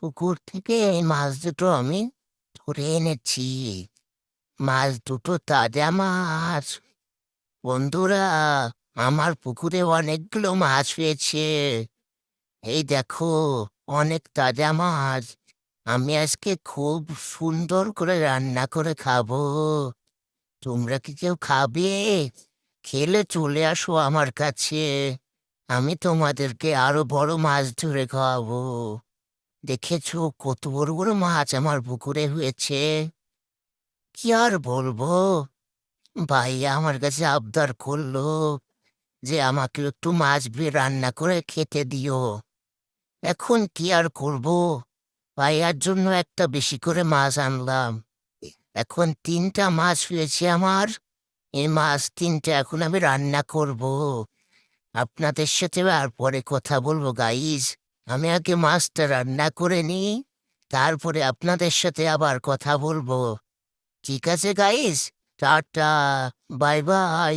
পুকুর থেকে এই মাছ দুটো আমি ধরে এনেছি। মাছ দুটো তাজা মাছ। বন্ধুরা, আমার পুকুরে অনেকগুলো মাছ হয়েছে। এই দেখো, অনেক তাজা মাছ। আমি আজকে খুব সুন্দর করে রান্না করে খাবো। তোমরা কি কেউ খাবে? খেলে চলে আসো আমার কাছে। আমি তোমাদেরকে আরো বড় মাছ ধরে খাওয়াবো। দেখেছো কত বড় বড় মাছ আমার পুকুরে হয়েছে। কি আর বলবো, ভাইয়া আমার কাছে আবদার করলো যে আমাকে একটু মাছ রান্না করে খেতে দিও। এখন কি আর করব, ভাইয়ার জন্য একটা বেশি করে মাছ আনলাম। এখন 3টা মাছ হয়েছে আমার। এই মাছ 3টা এখন আমি রান্না করব। আপনাদের সাথে আর পরে কথা বলবো গাইস। আমি আগে মাছটা রান্না করে নিই, তারপরে আপনাদের সাথে আবার কথা বলবো। ঠিক আছে গাইস, টাটা, বাই বাই।